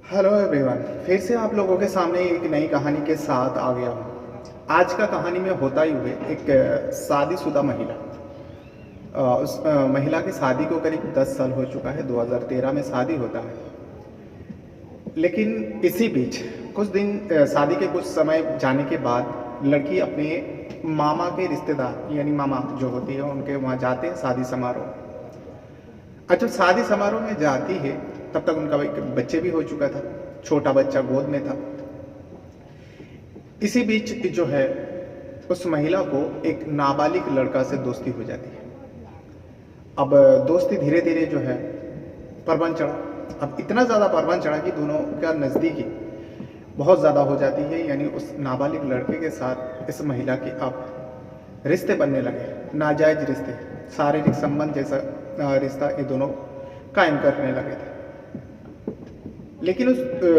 Hello everyone, फिर से आप लोगों के सामने एक नई कहानी के साथ आ गया हूँ। आज का कहानी में होता ही हुए एक शादीशुदा महिला। उस महिला की शादी को करीब 10 साल हो चुका है। 2013 में शादी होता है। लेकिन इसी बीच कुछ दिन शादी के कुछ समय जाने के बाद लड़की अपने मामा के रिश्तेदार यानी मामा जो होती है उनके वहाँ जाते हैं शादी समारोह। जब शादी समारोह में जाती है तब तक उनका एक बच्चे भी हो चुका था, छोटा बच्चा गोद में था। इसी बीच जो है उस महिला को एक नाबालिग लड़का से दोस्ती हो जाती है। अब दोस्ती धीरे धीरे जो है परवन चढ़ा। अब इतना ज़्यादा परवन चढ़ा कि दोनों का नज़दीकी बहुत ज़्यादा हो जाती है। यानी उस नाबालिग लड़के के साथ इस महिला की अब रिश्ते बनने लगे, नाजायज रिश्ते, शारीरिक संबंध जैसा रिश्ता ये दोनों कायम करने लगे थे। लेकिन उस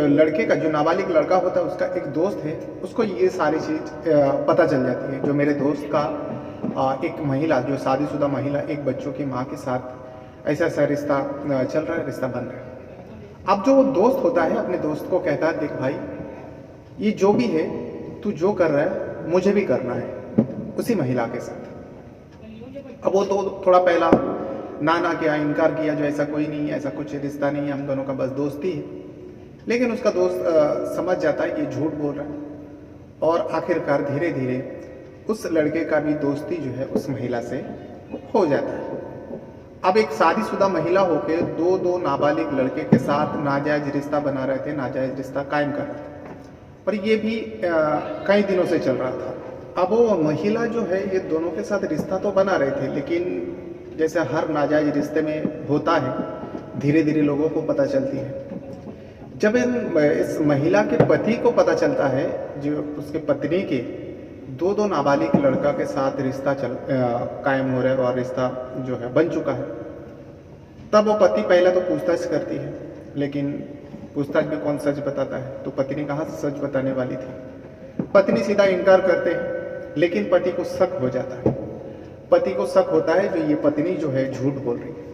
लड़के का, जो नाबालिग लड़का होता है, उसका एक दोस्त है, उसको ये सारी चीज़ पता चल जाती है। जो मेरे दोस्त का एक महिला, जो शादीशुदा महिला, एक बच्चों की माँ के साथ ऐसा ऐसा रिश्ता चल रहा है, रिश्ता बन रहा है। अब जो वो दोस्त होता है अपने दोस्त को कहता है, देख भाई, ये जो भी है तू जो कर रहा है मुझे भी करना है उसी महिला के साथ। अब वो तो थोड़ा पहला ना किया, इनकार किया, जो ऐसा कोई नहीं है, ऐसा कुछ रिश्ता नहीं है, हम दोनों का बस दोस्ती है। लेकिन उसका दोस्त समझ जाता है कि ये झूठ बोल रहा है और आखिरकार धीरे धीरे उस लड़के का भी दोस्ती जो है उस महिला से हो जाता है। अब एक शादीशुदा महिला होकर दो नाबालिग लड़के के साथ नाजायज रिश्ता बना रहे थे, नाजायज रिश्ता कायम कर रहे थे, और ये भी कई दिनों से चल रहा था। अब वो महिला जो है ये दोनों के साथ रिश्ता तो बना रहे थे, लेकिन जैसे हर नाजायज रिश्ते में होता है, धीरे धीरे लोगों को पता चलती है। जब इस महिला के पति को पता चलता है, जो उसके पत्नी के दो नाबालिग लड़का के साथ रिश्ता कायम हो रहा है और रिश्ता जो है बन चुका है, तब वो पति पहले तो पूछताछ करती है। लेकिन पूछताछ में कौन सच बताता है, तो पत्नी कहाँ से सच बताने वाली थी। पत्नी सीधा इनकार करते हैं, लेकिन पति को शक हो जाता है। पति को शक होता है जो ये पत्नी जो है झूठ बोल रही है।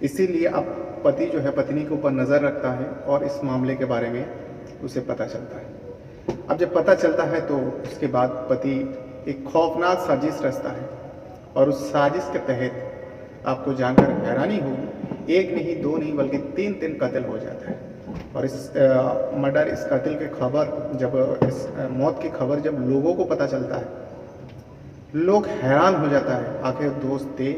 इसीलिए अब पति जो है पत्नी के ऊपर नज़र रखता है और इस मामले के बारे में उसे पता चलता है। अब जब पता चलता है तो उसके बाद पति एक खौफनाक साजिश रचता है, और उस साजिश के तहत आपको जानकर हैरानी होगी, एक नहीं, दो नहीं, बल्कि तीन कत्ल हो जाता है। और इस मर्डर, इस कत्ल की खबर, जब इस मौत की खबर जब लोगों को पता चलता है, लोग हैरान हो जाता है। आखिर दोस्त दे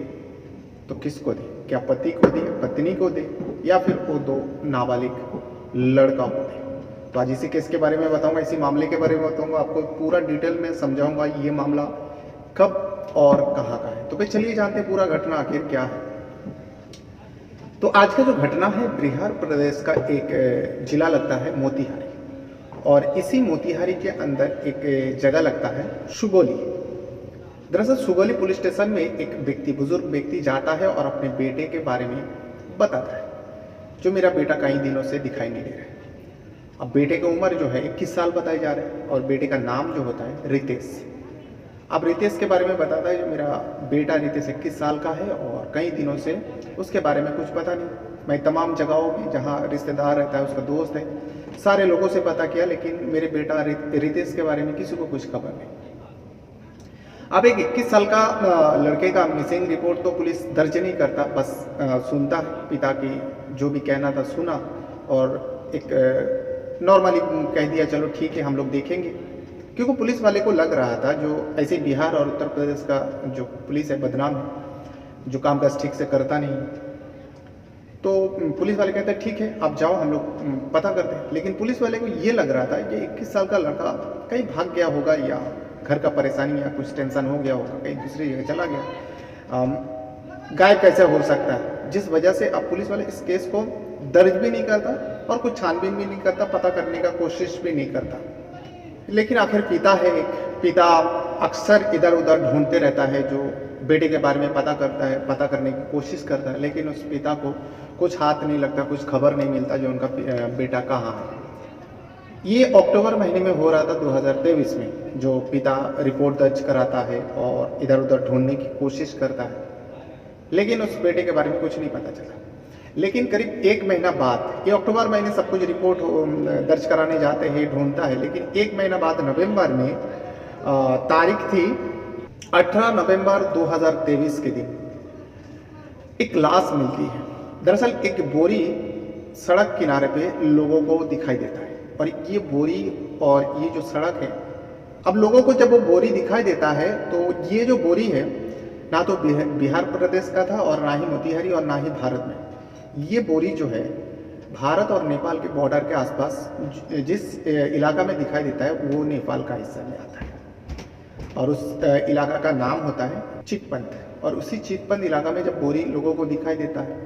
तो किसको दे? क्या पति को दे, पत्नी को दे, या फिर वो दो नाबालिग लड़का को दे? तो आज इसी केस के बारे में बताऊंगा, इसी मामले के बारे में बताऊंगा, आपको पूरा डिटेल में समझाऊंगा ये मामला कब और कहाँ का है। तो फिर चलिए जानते हैं पूरा घटना आखिर क्या है। तो आज का जो घटना है, बिहार प्रदेश का एक जिला लगता है मोतिहारी, और इसी मोतिहारी के अंदर एक जगह लगता है सुगोली। दरअसल सुगोली पुलिस स्टेशन में एक व्यक्ति, बुजुर्ग व्यक्ति जाता है और अपने बेटे के बारे में बताता है, जो मेरा बेटा कई दिनों से दिखाई नहीं दे रहा है। अब बेटे की उम्र जो है 21 साल बताई जा रहा है, और बेटे का नाम जो होता है रितेश। अब रितेश के बारे में बताता है, जो मेरा बेटा रितेश 21 साल का है और कई दिनों से उसके बारे में कुछ पता नहीं। मैं तमाम जगहों में जहाँ रिश्तेदार रहता है, उसका दोस्त है, सारे लोगों से पता किया, लेकिन मेरे बेटा रितेश के बारे में किसी को कुछ खबर नहीं। अब एक 21 साल का लड़के का मिसिंग रिपोर्ट तो पुलिस दर्ज नहीं करता, बस सुनता है। पिता की जो भी कहना था सुना, और एक नॉर्मली कह दिया, चलो ठीक है हम लोग देखेंगे। क्योंकि पुलिस वाले को लग रहा था, जो ऐसे बिहार और उत्तर प्रदेश का जो पुलिस है बदनाम है, जो काम काज ठीक से करता नहीं। तो पुलिस वाले कहते हैं ठीक है आप जाओ, हम लोग पता करते हैं। लेकिन पुलिस वाले को ये लग रहा था कि 21 साल का लड़का कहीं भाग गया होगा, या घर का परेशानी या कुछ टेंशन हो गया होगा, कहीं दूसरी जगह चला गया, गायब कैसे हो सकता है। जिस वजह से अब पुलिस वाले इस केस को दर्ज भी नहीं करता और कुछ छानबीन भी नहीं करता, पता करने का कोशिश भी नहीं करता। लेकिन आखिर पिता है एक, पिता अक्सर इधर उधर ढूंढते रहता है, जो बेटे के बारे में पता करता है, पता करने की कोशिश करता है, लेकिन उस पिता को कुछ हाथ नहीं लगता, कुछ खबर नहीं मिलता जो उनका बेटा कहाँ है। ये अक्टूबर महीने में हो रहा था 2023 में, जो पिता रिपोर्ट दर्ज कराता है और इधर उधर ढूंढने की कोशिश करता है, लेकिन उस बेटे के बारे में कुछ नहीं पता चला। लेकिन करीब 1 महीना बाद, ये अक्टूबर महीने सब कुछ रिपोर्ट दर्ज कराने जाते हैं, ढूंढता है, लेकिन 1 महीना बाद नवंबर में तारीख थी 18 नवंबर 2023 के दिन एक लाश मिलती है। दरअसल एक बोरी सड़क किनारे पे लोगों को दिखाई देता है, और ये बोरी और ये जो सड़क है, अब लोगों को जब वो बोरी दिखाई देता है तो ये जो बोरी है ना तो बिहार प्रदेश का था और ना ही मोतीहारी और ना ही भारत में। ये बोरी जो है भारत और नेपाल के बॉर्डर के आसपास जिस इलाका में दिखाई देता है वो नेपाल का हिस्सा में आता है, और उस इलाका का नाम होता है चितपंथ। और उसी चितपंथ इलाका में जब बोरी लोगों को दिखाई देता है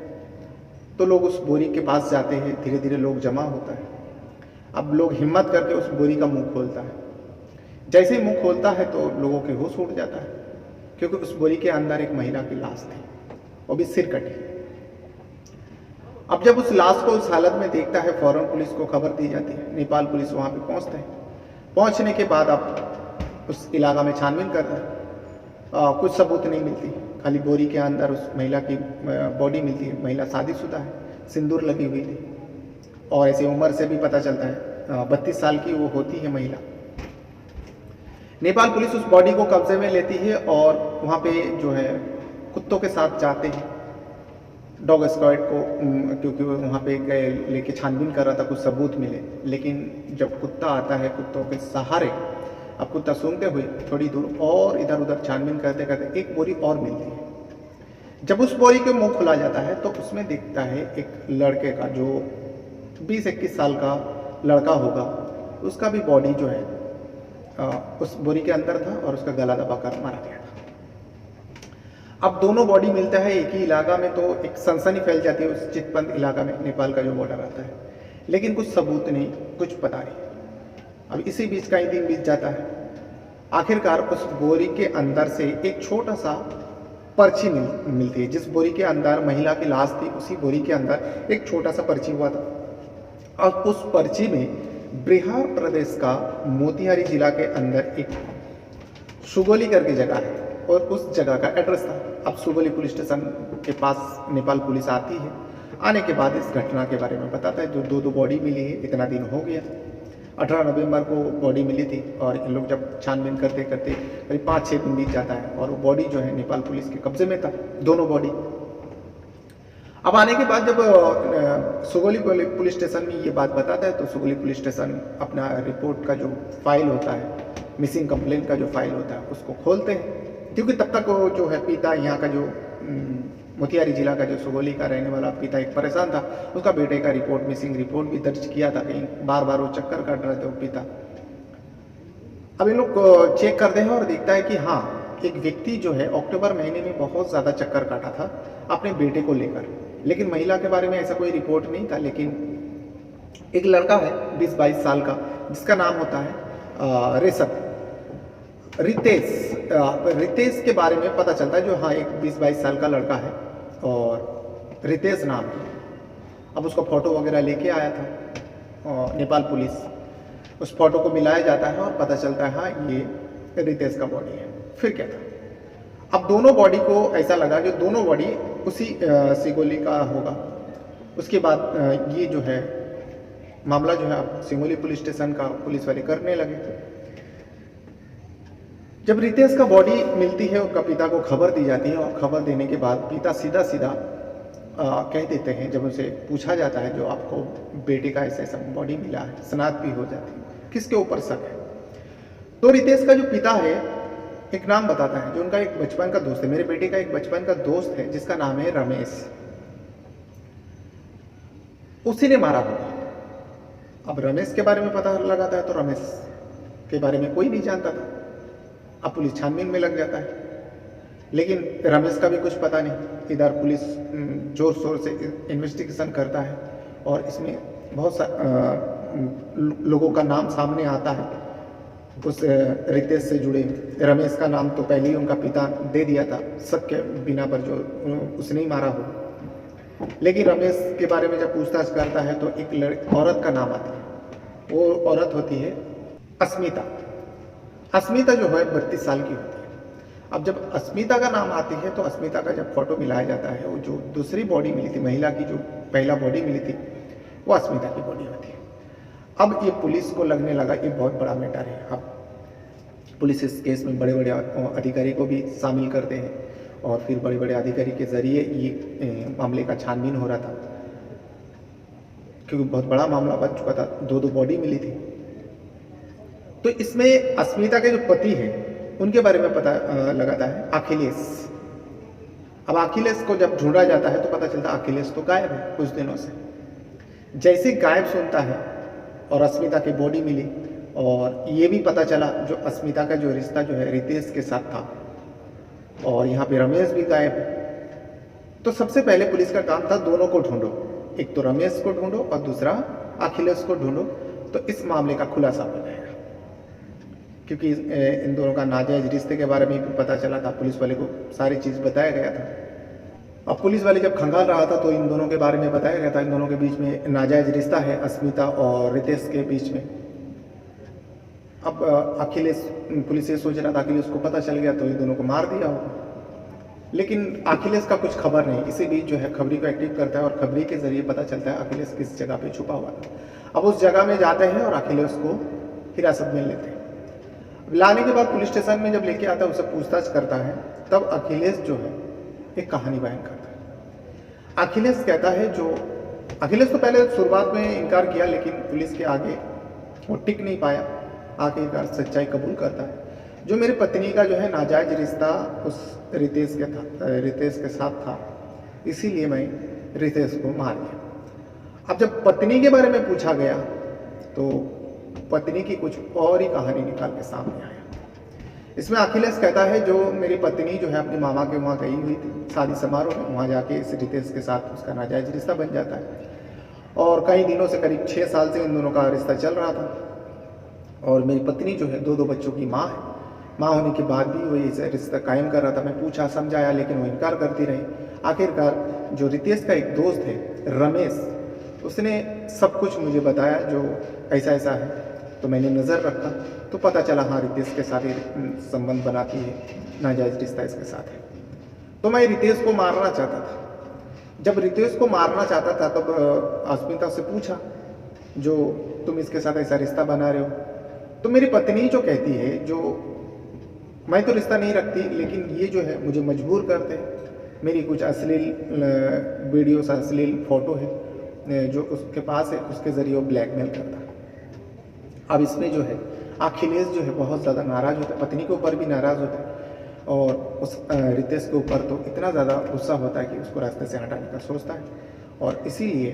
तो लोग उस बोरी के पास जाते हैं, धीरे धीरे लोग जमा होता है। अब लोग हिम्मत करके उस बोरी का मुंह खोलता है। जैसे ही मुंह खोलता है तो लोगों के होश उड़ जाता है, क्योंकि उस बोरी के अंदर एक महिला की लाश थी, वो भी सिर कटी। अब जब उस लाश को उस हालत में देखता है, फौरन पुलिस को खबर दी जाती है। नेपाल पुलिस वहाँ पे पहुँचते हैं। पहुँचने के बाद अब उस इलाका में छानबीन करता है। कुछ सबूत नहीं मिलती, खाली बोरी के अंदर उस महिला की बॉडी मिलती है। महिला शादीशुदा है, सिंदूर लगी हुई थी, और ऐसे उम्र से भी पता चलता है 32 साल की वो होती है महिला। नेपाल पुलिस उस बॉडी को कब्जे में लेती है और वहाँ पे जो है कुत्तों के साथ जाते हैं, डॉग स्क्वाड को, क्योंकि वो वहाँ पे गए लेके छानबीन कर रहा था, कुछ सबूत मिले। लेकिन जब कुत्ता आता है, कुत्तों के सहारे अब कुत्ता सूंघते हुए थोड़ी दूर और इधर उधर छानबीन करते करते एक बोरी और मिलती है। जब उस बोरी के मुंह खुला जाता है तो उसमें दिखता है एक लड़के का, जो 20-21 साल का लड़का होगा। उसका भी बॉडी जो है उस बोरी के अंदर था और उसका गला दबाकर मारा गया था। अब दोनों बॉडी मिलता है एक ही इलाका में, तो एक सनसनी फैल जाती है उस चितपंथ इलाका में, नेपाल का जो बॉर्डर आता है। लेकिन कुछ सबूत नहीं, कुछ पता नहीं। अब इसी बीच कई दिन बीत जाता है। आखिरकार उस बोरी के अंदर से एक छोटा सा पर्ची मिलती है। जिस बोरी के अंदर महिला की लाश थी, उसी बोरी के अंदर एक छोटा सा पर्ची हुआ था, और उस पर्ची में बिहार प्रदेश का मोतीहारी जिला के अंदर एक सुगोली करके जगह है, और उस जगह का एड्रेस था। अब सुगोली पुलिस स्टेशन के पास नेपाल पुलिस आती है। आने के बाद इस घटना के बारे में बताता है, जो दो बॉडी मिली है, इतना दिन हो गया। 18 नवंबर को बॉडी मिली थी, और इन लोग जब छानबीन करते करते करीब 5-6 दिन बीत जाता है, और वो बॉडी जो है नेपाल पुलिस के कब्जे में था, दोनों बॉडी। अब आने के बाद जब सुगोली पुलिस स्टेशन में ये बात बताता है, तो सुगोली पुलिस स्टेशन अपना रिपोर्ट का जो फाइल होता है, मिसिंग कंप्लेंट का जो फाइल होता है, उसको खोलते हैं। क्योंकि तब तक वो जो है पिता, यहाँ का जो मोतिहारी जिला का जो सुगोली का रहने वाला पिता एक परेशान था। उसका बेटे का रिपोर्ट, मिसिंग रिपोर्ट भी दर्ज किया था, कहीं बार बार वो चक्कर काट रहे थे वो पिता। अब इन लोग चेक करते हैं और देखता है कि हाँ, एक व्यक्ति जो है अक्टूबर महीने में बहुत ज़्यादा चक्कर काटा था अपने बेटे को लेकर। लेकिन महिला के बारे में ऐसा कोई रिपोर्ट नहीं था। लेकिन एक लड़का है 20-22 साल का, जिसका नाम होता है रितेश के बारे में पता चलता है, जो हाँ एक 20-22 साल का लड़का है और रितेश नाम है। अब उसका फ़ोटो वगैरह लेके आया था और नेपाल पुलिस उस फोटो को मिलाया जाता है और पता चलता है हाँ ये रितेश का बॉडी है। फिर क्या था, अब दोनों बॉडी को ऐसा लगा कि दोनों बॉडी उसी सिगोली का होगा। उसके बाद ये जो है मामला जो है अब सिंगोली पुलिस स्टेशन का पुलिस वाले करने लगे। जब रितेश का बॉडी मिलती है, उसका पिता को खबर दी जाती है, और खबर देने के बाद पिता सीधा सीधा कह देते हैं, जब उनसे पूछा जाता है जो आपको बेटे का ऐसा ऐसा बॉडी मिला है, शनाख्त भी हो जाती है, किसके ऊपर शक है। तो रितेश का जो पिता है एक नाम बताता है, जो उनका एक बचपन का दोस्त है। मेरे बेटे का एक बचपन का दोस्त है जिसका नाम है रमेश, उसी ने मारा होगा। अब रमेश के बारे में पता लगाता है तो रमेश के बारे में कोई नहीं जानता था। अब पुलिस छानबीन में लग जाता है, लेकिन रमेश का भी कुछ पता नहीं। इधर पुलिस जोर शोर से इन्वेस्टिगेशन करता है और इसमें बहुत सा लोगों का नाम सामने आता है उस रितेश से जुड़े। रमेश का नाम तो पहले ही उनका पिता दे दिया था शक के बिना पर, जो उसने ही मारा हो। लेकिन रमेश के बारे में जब पूछताछ करता है तो एक औरत का नाम आता है। वो औरत होती है अस्मिता। अस्मिता जो है 32 साल की होती है। अब जब अस्मिता का नाम आती है तो अस्मिता का जब फोटो मिलाया जाता है, वो जो दूसरी बॉडी मिली थी महिला की, जो पहला बॉडी मिली थी वो अस्मिता की बॉडी में थी। अब ये पुलिस को लगने लगा ये बहुत बड़ा मैटर है। अब पुलिस इस केस में बड़े बड़े अधिकारी को भी शामिल करते हैं और फिर बड़े बड़े अधिकारी के ज़रिए ये मामले का छानबीन हो रहा था, क्योंकि बहुत बड़ा मामला बन चुका था, दो बॉडी मिली थी। तो इसमें अस्मिता के जो पति हैं उनके बारे में पता लगाता है अखिलेश। अब अखिलेश को जब ढूंढा जाता है तो पता चलता है अखिलेश तो गायब है कुछ दिनों से। जैसे गायब सुनता है और अस्मिता की बॉडी मिली और ये भी पता चला जो अस्मिता का जो रिश्ता जो है रितेश के साथ था और यहाँ पे रमेश भी गायब है। तो सबसे पहले पुलिस का काम था दोनों को ढूंढो, एक तो रमेश को ढूंढो और दूसरा अखिलेश को ढूंढो, तो इस मामले का खुलासा हो जाएगा। क्योंकि इन दोनों का नाजायज रिश्ते के बारे में भी पता चला था, पुलिस वाले को सारी चीज़ बताया गया था। अब पुलिस वाले जब खंगाल रहा था तो इन दोनों के बारे में बताया गया था, इन दोनों के बीच में नाजायज रिश्ता है अस्मिता और रितेश के बीच में। अब अखिलेश, पुलिस ये सोच रहा था अखिलेश को पता चल गया तो इन दोनों को मार दिया होगा, लेकिन अखिलेश का कुछ खबर नहीं। इसी बीच जो है खबरी को एक्टिव करता है और खबरी के जरिए पता चलता है अखिलेश किस जगह पे छुपा हुआ था। अब उस जगह में जाते हैं और अखिलेश को हिरासत में लेते हैं। लाने के बाद पुलिस स्टेशन में जब लेके आता है उससे पूछताछ करता है, तब अखिलेश जो है एक कहानी बयान करता है। अखिलेश कहता है अखिलेश तो पहले शुरुआत में इनकार किया, लेकिन पुलिस के आगे वो टिक नहीं पाया, आखिरकार सच्चाई कबूल करता है। जो मेरी पत्नी का जो है नाजायज रिश्ता उस रितेश के साथ था, इसीलिए मैं रितेश को मार दिया। अब जब पत्नी के बारे में पूछा गया तो पत्नी की कुछ और ही कहानी निकाल के सामने आया। इसमें अखिलेश कहता है जो मेरी पत्नी जो है अपनी मामा के वहाँ गई हुई थी शादी समारोह में, वहाँ जाके इस रितेश के साथ उसका नाजायज रिश्ता बन जाता है और कई दिनों से करीब 6 साल से इन दोनों का रिश्ता चल रहा था। और मेरी पत्नी जो है 2 बच्चों की माँ है। माँ होने के बाद भी वो ये रिश्ता कायम कर रहा था। मैं पूछा समझाया लेकिन वो इनकार करती रही। आखिरकार जो रितेश का एक दोस्त है रमेश, उसने सब कुछ मुझे बताया जो ऐसा ऐसा है, तो मैंने नज़र रखा तो पता चला हाँ रितेश के साथ संबंध बनाती है, नाजायज रिश्ता इसके साथ है। तो मैं रितेश को मारना चाहता था। जब रितेश को मारना चाहता था तब अस्मिता से पूछा जो तुम इसके साथ ऐसा रिश्ता बना रहे हो, तो मेरी पत्नी जो कहती है जो मैं तो रिश्ता नहीं रखती, लेकिन ये जो है मुझे मजबूर करते हैं। मेरी कुछ अश्लील वीडियोस, अश्लील फ़ोटो है जो उसके पास है, उसके ज़रिए वो ब्लैकमेल करता है। अब इसमें जो है अखिलेश जो है बहुत ज़्यादा नाराज़ होता है, पत्नी के ऊपर भी नाराज़ होता है और उस रितेश के ऊपर तो इतना ज़्यादा गुस्सा होता है कि उसको रास्ते से हटाने का सोचता है। और इसीलिए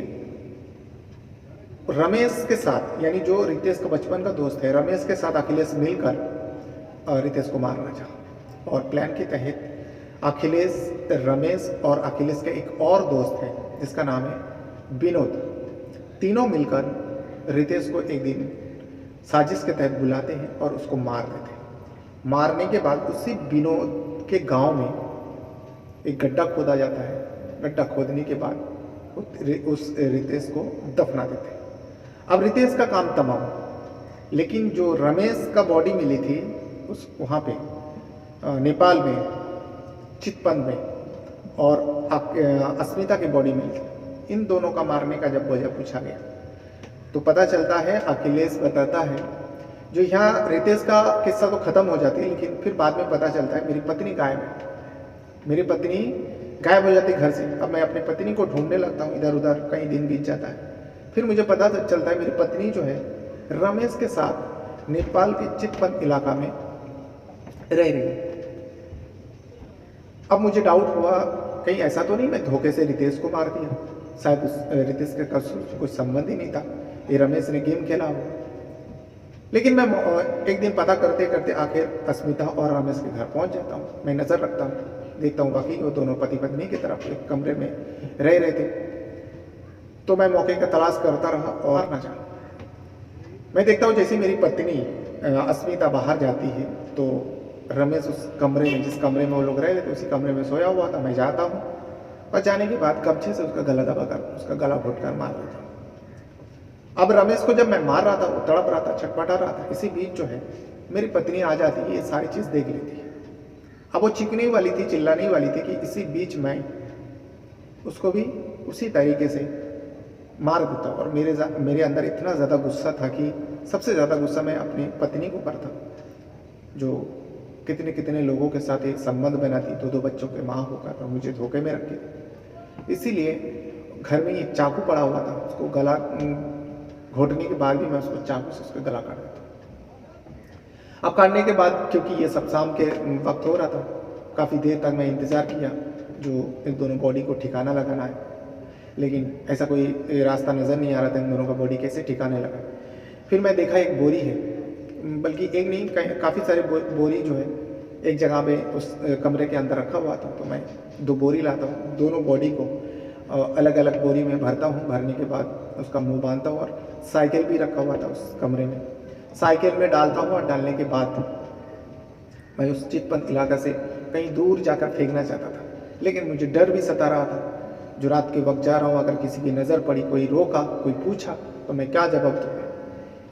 रमेश के साथ, यानी जो रितेश का बचपन का दोस्त है, रमेश के साथ अखिलेश मिलकर रितेश को मारना चाहा। और प्लान के तहत अखिलेश, रमेश और अखिलेश का एक और दोस्त है जिसका नाम है विनोद, तीनों मिलकर रितेश को एक दिन साजिश के तहत बुलाते हैं और उसको मार देते हैं। मारने के बाद उसी विनोद के गांव में एक गड्ढा खोदा जाता है। गड्ढा खोदने के बाद उस रितेश को दफना देते हैं। अब रितेश का काम तमाम, लेकिन जो रमेश का बॉडी मिली थी उस वहाँ पे नेपाल में चितपन में और अस्मिता की बॉडी मिली थी। इन दोनों का मारने का जब वजह पूछा गया तो पता चलता है, अखिलेश बताता है जो यहाँ रितेश का किस्सा तो ख़त्म हो जाती है, लेकिन फिर बाद में पता चलता है मेरी पत्नी गायब है। मेरी पत्नी गायब हो जाती है घर से। अब मैं अपनी पत्नी को ढूंढने लगता हूँ, इधर उधर कई दिन बीत जाता है। फिर मुझे पता चलता है मेरी पत्नी जो है रमेश के साथ नेपाल के चितपन इलाका में रह रही है। अब मुझे डाउट हुआ कहीं ऐसा तो नहीं मैं धोखे से रितेश को मार दिया, शायद उस रितेश के कुछ संबंध ही नहीं था, ये रमेश ने गेम खेला हो। लेकिन मैं एक दिन पता करते करते आखिर अस्मिता और रमेश के घर पहुंच जाता हूँ। मैं नज़र रखता हूँ, देखता हूँ बाकी वो दोनों पति पत्नी की तरफ एक कमरे में रह रहे थे। तो मैं मौके का तलाश करता रहा और ना चाहा। मैं देखता हूँ जैसे मेरी पत्नी अस्मिता बाहर जाती है तो रमेश उस कमरे में, जिस कमरे में वो लोग रह रहे थे उसी कमरे में सोया हुआ था। मैं जाता हूँ और जाने के बाद कब्जे से उसका गला दबाकर, उसका गला घोट कर मार देता हूँ। अब रमेश को जब मैं मार रहा था वो तड़प रहा था, छटपटा रहा था। इसी बीच जो है मेरी पत्नी आ जाती है, ये सारी चीज़ देख लेती है। अब वो चीखने वाली थी, चिल्लाने वाली थी कि इसी बीच मैं उसको भी उसी तरीके से मार देता। और मेरे अंदर इतना ज़्यादा गुस्सा था कि सबसे ज़्यादा गुस्सा मैं अपनी पत्नी को करता, जो कितने कितने लोगों के साथ एक संबंध बनाती, दो दो बच्चों के माँ होकर, और मुझे धोखे में रखी थी। इसीलिए घर में एक चाकू पड़ा हुआ था, उसको गला घोटने के बाद भी मैं उसको चाकू से उसका गला काट देता। अब काटने के बाद, क्योंकि ये सब शाम के वक्त हो रहा था, काफ़ी देर तक मैं इंतज़ार किया जो इन दोनों बॉडी को ठिकाना लगाना है, लेकिन ऐसा कोई रास्ता नज़र नहीं आ रहा था इन दोनों का बॉडी कैसे ठिकाने लगा। फिर मैं देखा एक बोरी है, बल्कि एक नहीं काफ़ी सारे बोरी जो है एक जगह पे उस कमरे के अंदर रखा हुआ था। तो मैं 2 बोरी लाता हूँ, दोनों बॉडी को अलग अलग बोरी में भरता हूँ। भरने के बाद उसका मुंह बांधता हूँ, और साइकिल भी रखा हुआ था उस कमरे में, साइकिल में डालता हूँ। और डालने के बाद मैं उस चितपट इलाका से कहीं दूर जाकर फेंकना चाहता था, लेकिन मुझे डर भी सता रहा था। जो रात के वक्त जा रहा हूँ, अगर किसी की नज़र पड़ी, कोई रोका, कोई पूछा, तो मैं क्या जवाब दूँगा।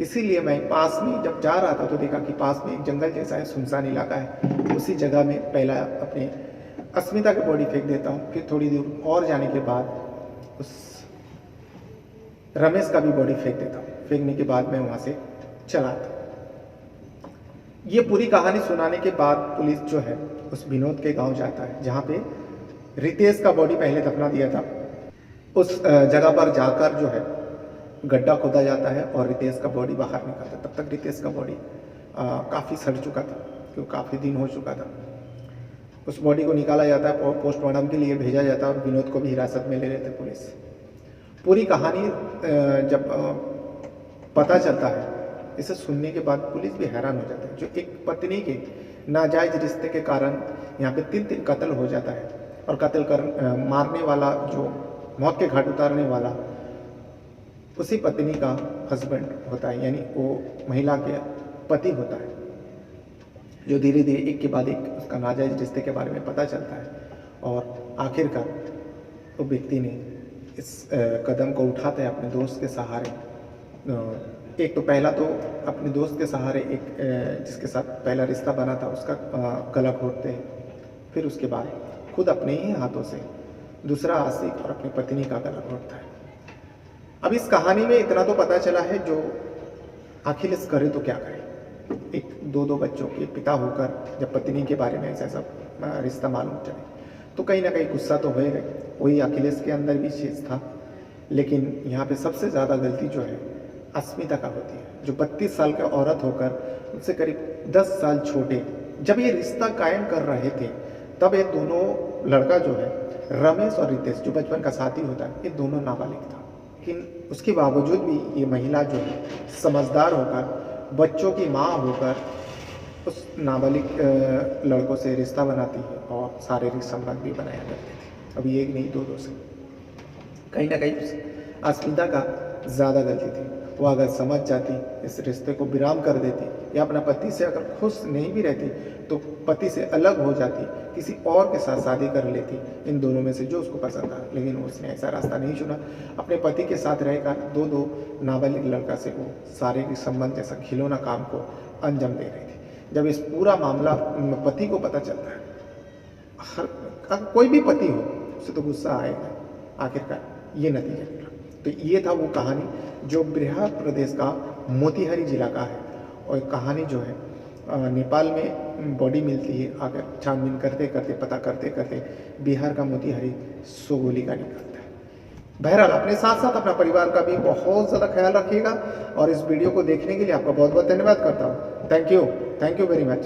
इसीलिए मैं पास में जब जा रहा था तो देखा कि पास में एक जंगल जैसा है, सुनसान इलाका है। उसी जगह में पहला अपने अस्मिता की बॉडी फेंक देता हूँ। फिर थोड़ी दूर और जाने के बाद उस रमेश का भी बॉडी फेंक देता हूँ। फेंकने के बाद मैं वहाँ से चला आता। ये पूरी कहानी सुनाने के बाद पुलिस जो है उस विनोद के गांव जाता है, जहाँ पे रितेश का बॉडी पहले दफना दिया था। उस जगह पर जाकर जो है गड्ढा खोदा जाता है और रितेश का बॉडी बाहर निकलता है। तब तक रितेश का बॉडी काफ़ी सड़ चुका था, क्योंकि काफ़ी दिन हो चुका था। उस बॉडी को निकाला जाता है और पोस्टमार्टम के लिए भेजा जाता है, और विनोद को भी हिरासत में ले लेते पुलिस। पूरी कहानी जब पता चलता है, इसे सुनने के बाद पुलिस भी हैरान हो जाता है। जो एक पत्नी के नाजायज रिश्ते के कारण यहाँ पे 3 कत्ल हो जाता है, और कत्ल कर मारने वाला, जो मौत के घाट उतारने वाला, उसी पत्नी का हस्बैंड होता है, यानी वो महिला के पति होता है। जो धीरे धीरे एक के बाद एक उसका नाजायज रिश्ते के बारे में पता चलता है, और आखिरकार वो व्यक्ति ने इस कदम को उठाता है अपने दोस्त के सहारे। एक तो पहला तो अपने दोस्त के सहारे एक जिसके साथ पहला रिश्ता बना था उसका गला घोटते हैं, फिर उसके बाद खुद अपने ही हाथों से दूसरा आशिक और अपनी पत्नी का गला घोटता है। अब इस कहानी में इतना तो पता चला है, जो अखिलेश करे तो क्या करे। एक 2 बच्चों के पिता होकर जब पत्नी के बारे में ऐसा सब रिश्ता मालूम चले, तो कहीं ना कहीं गुस्सा तो होएगा। वही अखिलेश के अंदर भी चीज़ था, लेकिन यहाँ पे सबसे ज़्यादा गलती जो है अस्मिता का होती है, जो 32 साल की औरत होकर उससे करीब 10 साल छोटे जब ये रिश्ता कायम कर रहे थे, तब ये दोनों लड़का जो है रमेश और रितेश, जो बचपन का साथी होता है, ये दोनों नाबालिग था। लेकिन उसके बावजूद भी ये महिला जो है समझदार होकर, बच्चों की माँ होकर उस नाबालिग लड़कों से रिश्ता बनाती है, और शारीरिक संबंध भी बनाया करती थी। अभी एक नहीं 2 से कहीं ना कहीं अस्मिता का ज़्यादा गलती थी। वो अगर समझ जाती, इस रिश्ते को विराम कर देती, या अपना पति से अगर खुश नहीं भी रहती तो पति से अलग हो जाती, किसी और के साथ शादी कर लेती, इन दोनों में से जो उसको पसंद था। लेकिन उसने ऐसा रास्ता नहीं चुना। अपने पति के साथ रहकर 2 नाबालिग लड़का से वो शारीरिक संबंध जैसा खिलौना काम को अंजाम दे रही थी। जब इस पूरा मामला पति को पता चलता है, हर कोई भी पति हो उसे तो गुस्सा आएगा। आखिरकार ये नतीजा निकला। तो ये था वो कहानी जो बिहार प्रदेश का मोतिहारी जिला का है, और कहानी जो है नेपाल में बॉडी मिलती है, अगर छानबीन करते करते पता करते करते बिहार का मोतिहारी सोगोली का निकलता है। बहरहाल अपने साथ साथ अपना परिवार का भी बहुत ज़्यादा ख्याल रखिएगा, और इस वीडियो को देखने के लिए आपका बहुत बहुत धन्यवाद करता हूँ। Thank you very much.